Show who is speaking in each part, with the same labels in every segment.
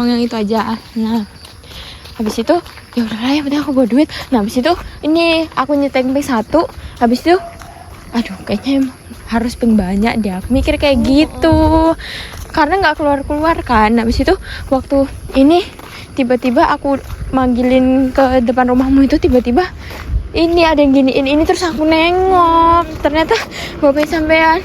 Speaker 1: yang itu aja. Nah habis itu ya udahlah, yang penting aku bawa duit. Nah habis itu ini aku nyeting peng 1. Habis itu aduh kayaknya harus peng banyak deh, aku mikir kayak gitu karena nggak keluar kan. Habis itu waktu ini tiba-tiba aku manggilin ke depan rumahmu itu, tiba-tiba ini ada yang giniin ini, terus aku nengok ternyata bapak sampean.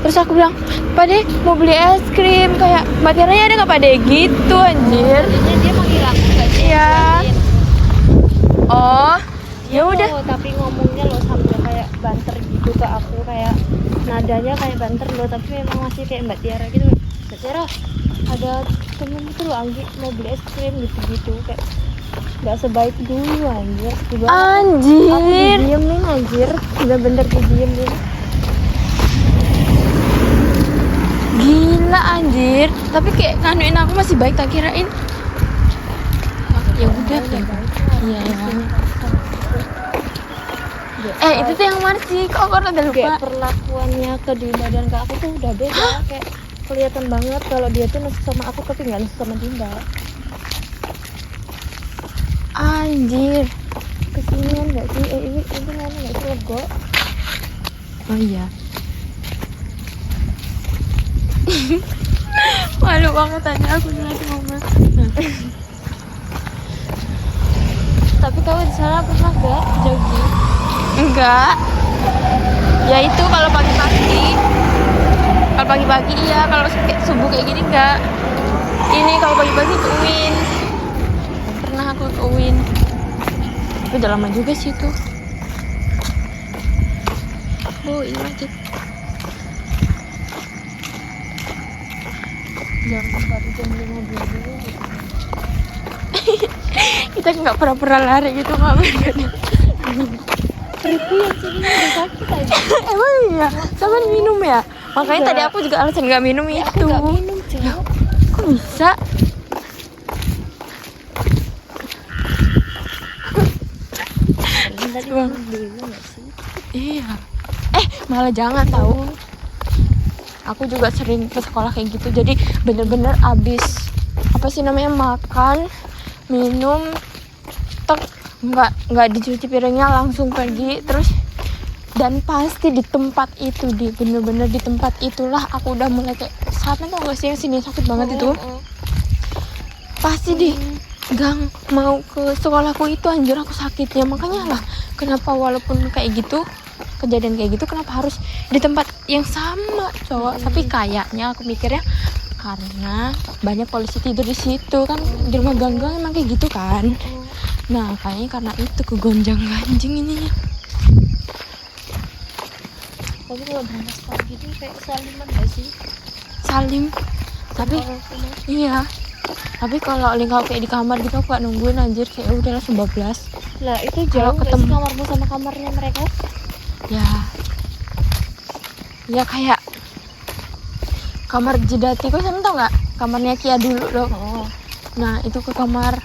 Speaker 1: Terus aku bilang, Pak De mau beli es krim, kayak Mbak Tiaranya ada nggak Pak De gitu anjir.
Speaker 2: Jadinya dia manggil aku gak sih?
Speaker 1: Iya. Oh ya udah.
Speaker 2: Tapi ngomongnya lo sambil kayak banter gitu ke aku, kayak nadanya kayak banter lo, tapi memang masih kayak Mbak Tiara gitu. Mbak Tiara ada temen itu lo Anggi mau beli es krim gitu kayak nggak sebaik dulu anjir.
Speaker 1: Anjir.
Speaker 2: Aku didiemin anjir, bener-bener didiemin.
Speaker 1: Gila anjir, tapi kayak nganuin aku masih baik, tak kirain. Ya udah deh. Iya ya. Itu tuh yang mana sih? Kok aku udah lupa.
Speaker 2: Kayak perlakuannya ke Dinda dan ke aku tuh udah beda. Kayak kelihatan banget kalau dia tuh nusuk sama aku tapi nggak nusuk sama Dinda.
Speaker 1: Anjir.
Speaker 2: Kesinian nggak sih? Ini mana nggak sih Lego?
Speaker 1: Oh iya. Malu banget tanya aku lagi ngomong.
Speaker 2: Tapi kamu di sana pernah gak jogging?
Speaker 1: Enggak. Ya itu kalau pagi-pagi. Kalau pagi-pagi iya, kalau kayak subuh kayak gini enggak. Ini kalau pagi-pagi ke UIN. Pernah aku ke UIN. Tapi udah lama juga sih itu. Oh, ini macet.
Speaker 2: Jangan baru jam 5 dulu.
Speaker 1: Kita nggak pernah lari gitu, nggak bener.
Speaker 2: Perutku yang sini udah sakit aja.
Speaker 1: Emang iya, sama minum ya. Makanya
Speaker 2: Enggak.
Speaker 1: tadi aku juga alasan nggak minum
Speaker 2: Ya,
Speaker 1: itu.
Speaker 2: aku nggak minum cowok.
Speaker 1: Kok bisa?
Speaker 2: Tadi
Speaker 1: Bang.
Speaker 2: dulu nggak sih?
Speaker 1: Iya. Malah jangan tahu. Aku juga sering ke sekolah kayak gitu. Jadi bener-bener abis apa sih namanya, makan, minum, tek, nggak dicuci piringnya, langsung pergi. Terus dan pasti di tempat itu, di bener-bener di tempat itulah aku udah mulai kayak sakit. Tau gak sih yang sini sakit banget itu? Pasti di gang mau ke sekolahku itu anjir aku sakitnya. Makanya lah kenapa walaupun kayak gitu, kejadian kayak gitu, kenapa harus di tempat yang sama cowok. Tapi kayaknya aku mikirnya karena banyak polisi tidur di situ kan, di rumah gang-gang emang kayak gitu kan. Nah kayaknya karena itu kegonjang-ganjing ininya.
Speaker 2: Tapi kalau berangkat sekolah gitu kayak saliman nggak sih?
Speaker 1: Salim. Tapi iya. Tapi kalau lingkau kayak di kamar gitu aku gak nungguin anjir, kayak udah langsung bablas.
Speaker 2: Lah itu jauh nggak sih kamarmu sama kamarnya mereka?
Speaker 1: Ya kayak kamar Jedati, kok sama tau nggak kamarnya Kia dulu loh. Nah itu ke kamar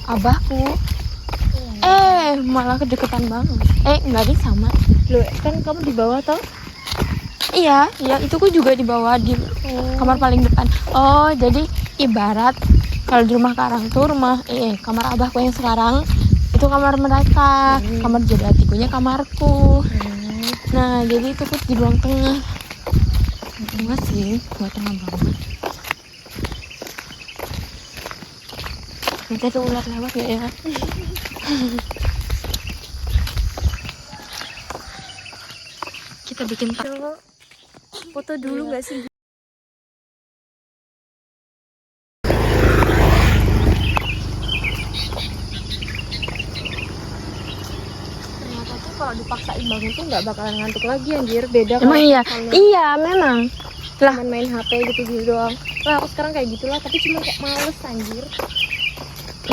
Speaker 1: abahku. Malah kedeketan banget. Nggak deh, sama.
Speaker 2: Loh kan kamu di bawah toh?
Speaker 1: Iya itu ku juga di bawah, di kamar paling depan. Oh jadi ibarat kalau di rumah Karang tuh kamar abahku yang sekarang itu kamar mereka, kamar Jedatiku nya kamarku. Nah jadi itu ku di ruang tengah. Enggak sih, nggak tengah banget. Nanti ada ular lewat gak ya? Kita bikin
Speaker 2: Foto dulu nggak sih?
Speaker 1: Ternyata tuh kalau dipaksain bangun tuh nggak bakalan ngantuk lagi anjir. Beda
Speaker 2: Emang
Speaker 1: kalau
Speaker 2: iya?
Speaker 1: Iya memang. Lah
Speaker 2: Cuman main HP gitu doang. Lah aku sekarang kayak gitulah, tapi cuma kayak males anjir.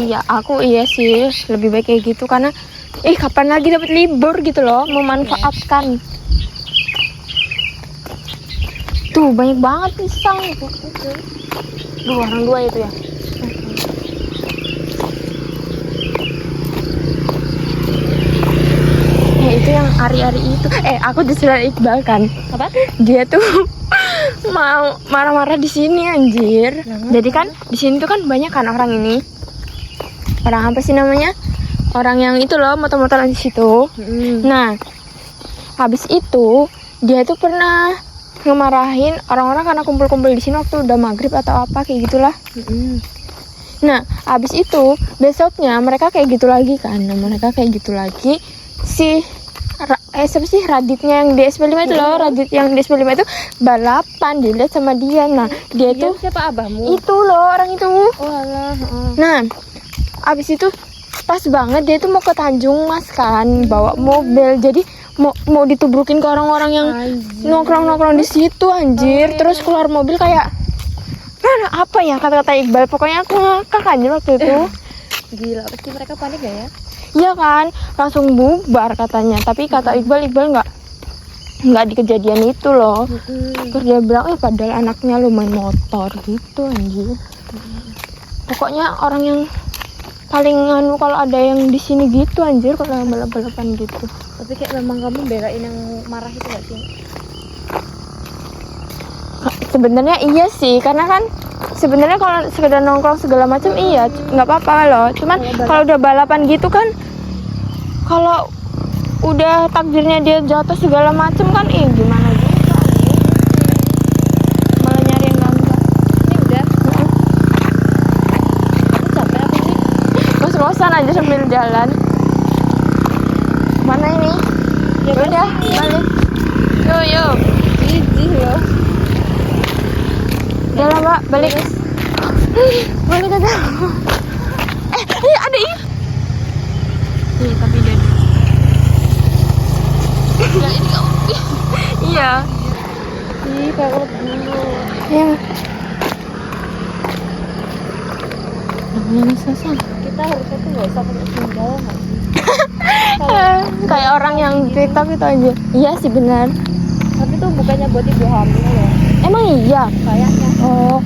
Speaker 1: iya sih lebih baik kayak gitu karena kapan lagi dapat libur gitu loh, memanfaatkan. Tuh banyak banget pisang. Orang dua itu ya. Itu yang Ari-Ari itu. Aku disuruh Iqbal kan.
Speaker 2: Apa tuh?
Speaker 1: Dia tuh mau marah-marah di sini anjir. Jadi kan di sini tuh kan banyak kan orang ini. Orang apa sih namanya? Orang yang itu loh motor-motoran di situ. Nah, habis itu dia tuh pernah ngemarahin orang-orang karena kumpul-kumpul di sini waktu udah maghrib atau apa kayak gitulah. Nah, habis itu besoknya mereka kayak gitu lagi kan. Nah, mereka kayak gitu lagi. Siapa sih Raditnya yang di SP5 itu loh. Radit yang di SP5 itu balapan dilihat sama dia. Nah, dia tuh
Speaker 2: siapa abahmu?
Speaker 1: itu loh orang itu.
Speaker 2: Oh alah.
Speaker 1: Nah, habis itu pas banget dia tuh mau ke Tanjung Mas kan, bawa mobil. Jadi mau ditubrukin ke orang-orang yang nongkrong-nongkrong di situ anjir. Terus keluar mobil kayak apa ya kata-kata Iqbal, pokoknya aku ngakak aja waktu itu.
Speaker 2: Gila, pasti mereka panik gak ya?
Speaker 1: Iya kan, langsung bubar katanya. Tapi kata Iqbal nggak di kejadian itu loh. Terus dia bilang, padahal anaknya lu main motor gitu anjir. Pokoknya orang yang paling nganu kalau ada yang di sini gitu anjir, kalau yang balap-balapan gitu.
Speaker 2: Tapi kayak memang kamu belain yang marah itu gak sih?
Speaker 1: Sebenarnya iya sih, karena kan sebenarnya kalau sekedar nongkrong segala macam iya nggak apa-apa loh. Cuman kalau udah balapan gitu kan, kalau udah takdirnya dia jatuh segala macam kan gimana juga malah nyari yang enggak.
Speaker 2: Ini udah. Aku capek apa sih?
Speaker 1: Ngos-ngosan aja sambil jalan. Mana ini? Ya udah balik. Yo
Speaker 2: Jijik loh.
Speaker 1: udah lah mbak, balik. Balik aja. Ada ini. Iya, tapi dia ya, ini kamu. Iya.
Speaker 2: Ih, kalau dulu.
Speaker 1: Ya. Namanya Mas-masan.
Speaker 2: Kita harusnya tuh gak usah pakai sendal gak sih?
Speaker 1: Kayak orang yang TikTok itu aja. Iya sih benar.
Speaker 2: Tapi tuh bukannya buat ibu hamil loh.
Speaker 1: Emang iya?
Speaker 2: Kayaknya.
Speaker 1: Oh.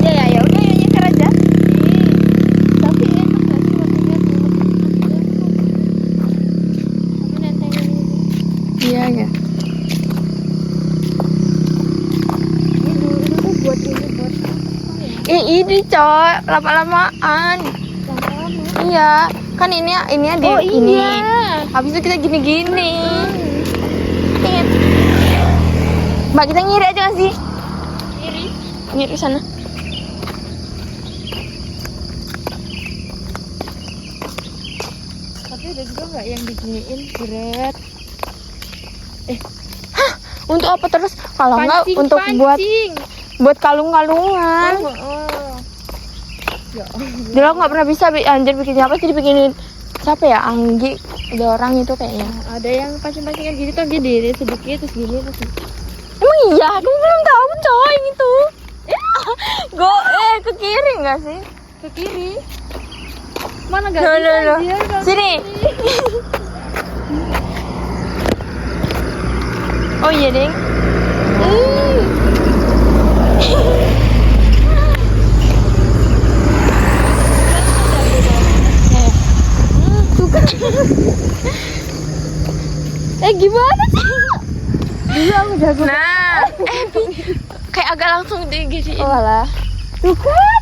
Speaker 1: Ya udah ya nyeker aja.
Speaker 2: Tapi enak gak sih waktu dia dulu? Tapi nentengin ini.
Speaker 1: Iya ya.
Speaker 2: Ini dulu itu tuh buat ini buat apa ya?
Speaker 1: Ini coy, lama-lamaan.
Speaker 2: Lama-lama.
Speaker 1: Iya, kan ini di
Speaker 2: Oh
Speaker 1: ini.
Speaker 2: iya.
Speaker 1: Habis itu kita gini-gini. Ingat. Mbak, kita ngiri aja nggak sih? Ngiri sana.
Speaker 2: Tapi ada juga nggak yang diginiin berat?
Speaker 1: Untuk apa terus? Kalau enggak untuk buat kalung-kalungan.
Speaker 2: Ya.
Speaker 1: Dulu aku nggak pernah bisa anjir bikin apa, jadi bikinin siapa ya, Anggi, ada orang itu kayaknya.
Speaker 2: Ada yang pancing-pancingan gitu kan, gini sedikit terus gini terus.
Speaker 1: Emang iya, aku belum tahu coy yang itu. Ke kiri nggak sih?
Speaker 2: Ke kiri. Mana gak
Speaker 1: Loh,
Speaker 2: bisa
Speaker 1: loh, loh.
Speaker 2: anjir, gak
Speaker 1: Sini. Oh iya ding. Gimana sih?
Speaker 2: Dulu aku jago.
Speaker 1: Nah, kayak agak langsung diginiin.
Speaker 2: Oh alah.
Speaker 1: Tuh kan?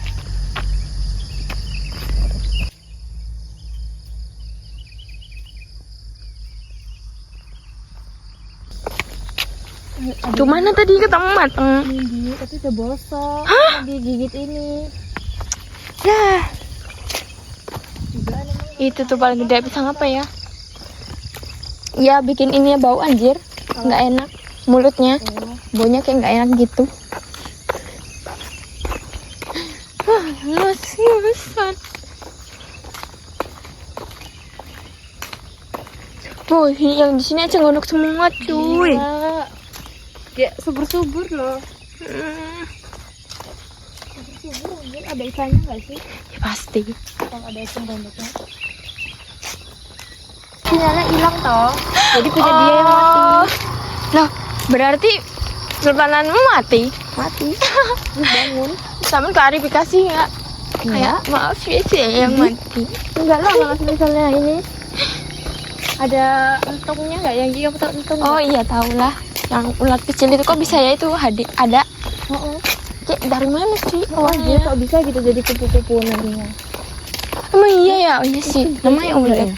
Speaker 1: Tuh mana tadi ketemu mateng?
Speaker 2: Ini tapi udah bosok. Digigit ini.
Speaker 1: Lah,
Speaker 2: Juga ada
Speaker 1: itu tuh paling gede pisang apa ya? Ya bikin ini bau anjir, nggak enak mulutnya, baunya kayak nggak enak gitu. Ngos-ngosan. Oh, yang di sini aja ngonok semua cuy.
Speaker 2: Gila. Dia subur-subur loh. Subur mungkin ada ikannya nggak sih?
Speaker 1: Ya, pasti.
Speaker 2: Kalau ada ikan bandotnya.
Speaker 1: Sinyalnya hilang toh.
Speaker 2: Jadi punya dia yang mati.
Speaker 1: Loh, berarti sultananmu mati?
Speaker 2: Mati. Terus bangun.
Speaker 1: Sama klarifikasi nggak? Kayak maaf ya sih yang mati.
Speaker 2: Enggak lah, kalau misalnya ini ada entongnya nggak yang dia putar entong?
Speaker 1: Oh iya, tahu lah. yang ular kecil itu kok bisa ya itu ada
Speaker 2: Oh,
Speaker 1: kayak dari mana sih
Speaker 2: dia
Speaker 1: awalnya?
Speaker 2: kok bisa gitu jadi kupu-kupu nantinya.
Speaker 1: Emang iya ya, oh iya sih namanya ular.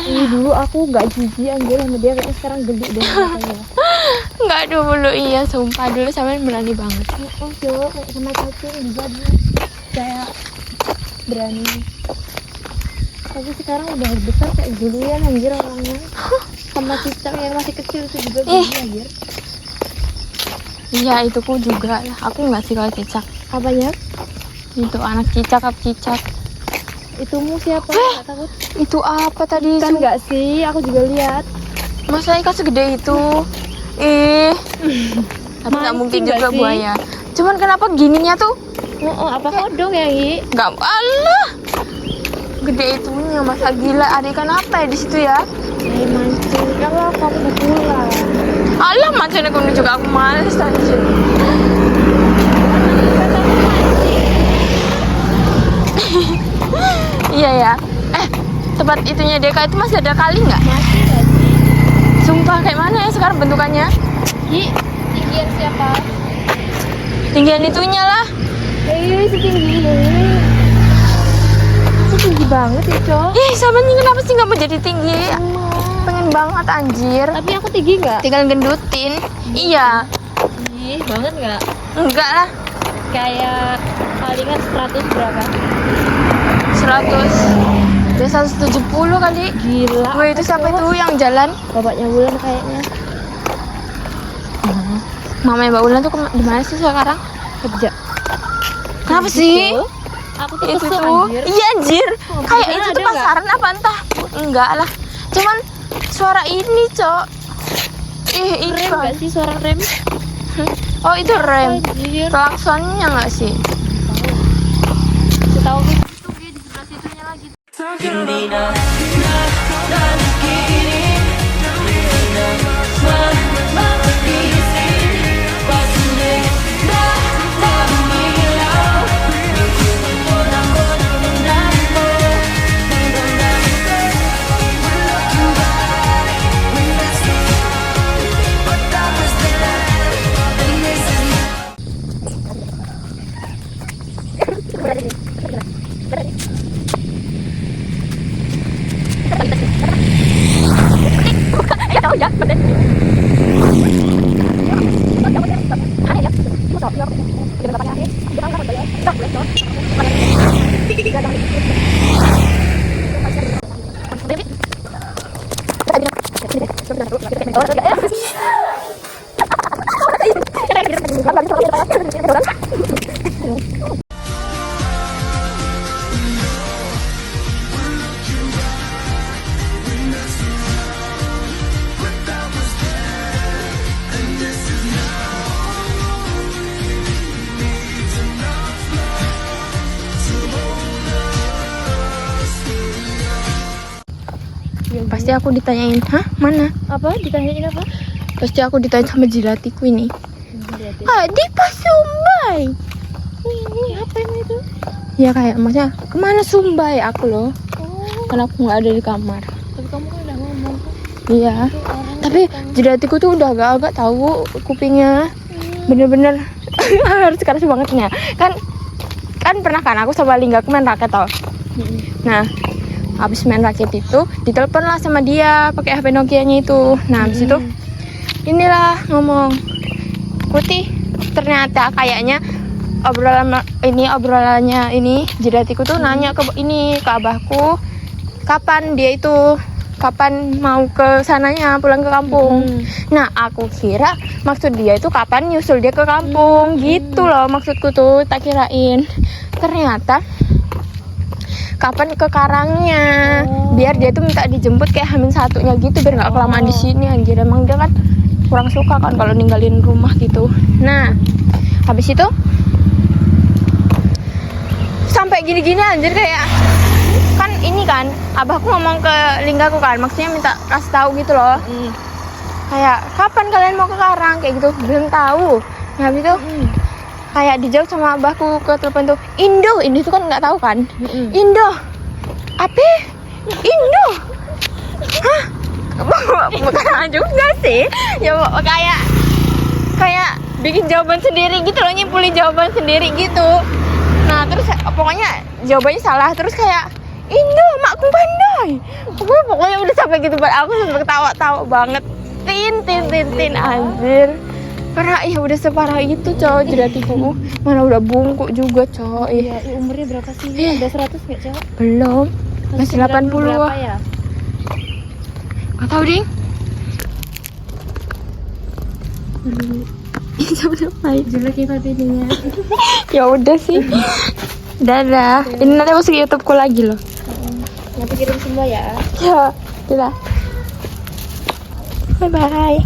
Speaker 2: Ini dulu aku gak jijik anjir sama dia, kayaknya sekarang geli deh katanya.
Speaker 1: Nggak dulu iya sumpah dulu sampai berani banget.
Speaker 2: Oh Jo, kayak sama cacing juga dulu kayak berani. Tapi sekarang udah besar kayak duluan anjir orangnya. Sama cicak yang masih kecil itu juga geli anjir.
Speaker 1: Iya itu ku juga lah, aku nggak sih kalau cicak.
Speaker 2: Apanya?
Speaker 1: Itu anak cicak apa cicak?
Speaker 2: Itumu siapa? Gak takut?
Speaker 1: Itu apa tadi?
Speaker 2: Kan nggak sih, aku juga lihat.
Speaker 1: Masa ikan segede itu? Tapi nggak mungkin
Speaker 2: Mancing
Speaker 1: juga
Speaker 2: nggak sih?
Speaker 1: buaya. Cuman kenapa gininya tuh?
Speaker 2: Oh, apa kodong ya, Gi?
Speaker 1: Nggak, Allah. Gede itunya, masa gila. Ada ikan apa ya di situ ya?
Speaker 2: Mancing. Kalau kamu pulang.
Speaker 1: Allah, mancing aku juga aku males anjir. Iya ya. Tempat itunya Deka itu masih ada kali nggak?
Speaker 2: Masih nggak sih?
Speaker 1: Sumpah kayak mana ya sekarang bentukannya?
Speaker 2: Gi, tinggian siapa?
Speaker 1: Tinggian itunya lah.
Speaker 2: Setinggi ini. Itu tinggi banget ya, Cok.
Speaker 1: Sama nih kenapa sih nggak mau jadi tinggi? Pengen banget anjir.
Speaker 2: Tapi aku tinggi nggak?
Speaker 1: Tinggal gendutin. Iya.
Speaker 2: Ih, banget nggak?
Speaker 1: Enggak lah.
Speaker 2: Kayak palingan 100 berapa?
Speaker 1: 100. Dia 170 kali.
Speaker 2: Gila.
Speaker 1: Wah itu siapa itu yang jalan?
Speaker 2: Bapaknya Wulan kayaknya.
Speaker 1: Mamanya Mbak Ulan tuh di mana sih sekarang?
Speaker 2: Kerja.
Speaker 1: Kenapa sih?
Speaker 2: Aku tuh
Speaker 1: Itu
Speaker 2: kesel
Speaker 1: tuh.
Speaker 2: anjir.
Speaker 1: Iya anjir.
Speaker 2: Oh,
Speaker 1: Kayak
Speaker 2: di sana
Speaker 1: itu
Speaker 2: ada
Speaker 1: tuh
Speaker 2: nggak?
Speaker 1: pasaran apa entah. Enggak lah. Cuman suara ini, Cok.
Speaker 2: Rem
Speaker 1: Ikan.
Speaker 2: nggak sih suara rem?
Speaker 1: Oh, itu rem.
Speaker 2: Anjir.
Speaker 1: Klaksonnya enggak sih?
Speaker 2: Tahu gitu di sebelah situnya lagi.
Speaker 1: Pasti aku ditanyain, "Hah, mana?"
Speaker 2: Apa? Ditanyain apa?
Speaker 1: Pasti aku ditanya sama jilatiku ini.
Speaker 2: Liatin.
Speaker 1: Di Pasumbai.
Speaker 2: Apa ini itu?
Speaker 1: Ya kayak maksudnya kemana Sumbai aku loh.
Speaker 2: Oh,
Speaker 1: Karena aku nggak ada di kamar.
Speaker 2: tapi kamu kan udah ngomong.
Speaker 1: Iya. Tapi jilatiku tuh udah agak-agak tahu kupingnya. Bener-bener harus keras bangetnya. Kan pernah kan aku sama Lingga main raket tau. Nah, habis main raket itu ditelepon lah sama dia pakai HP Nokia-nya itu. Nah, habis itu inilah ngomong, "Putih, ternyata kayaknya obrolannya ini jidatiku tuh nanya ke abahku kapan mau ke sananya pulang ke kampung. Nah aku kira maksud dia itu kapan nyusul dia ke kampung gitu loh maksudku tuh, tak kirain ternyata kapan ke Karangnya biar dia tuh minta dijemput kayak H-1-nya gitu biar nggak kelamaan di sini anjir. Emang dia kan kurang suka kan kalau ninggalin rumah gitu. Nah habis itu sampai gini-gini anjir kayak kan ini kan abahku ngomong ke Linggaku kan maksudnya minta kasih tahu gitu loh. Kayak kapan kalian mau ke Karang kayak gitu belum tahu. Nah habis itu kayak dijawab sama abahku ke telepon tuh, Indo itu kan nggak tahu kan. Indo apa Indo, hah Bukan juga sih. Ya kayak bikin jawaban sendiri gitu loh, nyimpulin jawaban sendiri gitu. Nah terus pokoknya jawabannya salah, terus kayak Indo makku pandai. Pokoknya udah sampai gitu banget, aku sampai ketawa-tawa banget. Tin anjir. Karena ya udah separah itu cowok jelatiku. Mana udah bungkuk juga cowok.
Speaker 2: Iya, umurnya berapa sih? Ada 100 nggak cewek?
Speaker 1: Belum. Masih 80
Speaker 2: berapa ya?
Speaker 1: Gak tau ding.
Speaker 2: Jelek ya videonya.
Speaker 1: Ya udah sih. Dadah. Ini nanti masuk YouTubeku lagi loh.
Speaker 2: Nanti kirim semua ya.
Speaker 1: Ya, dadah. Bye bye.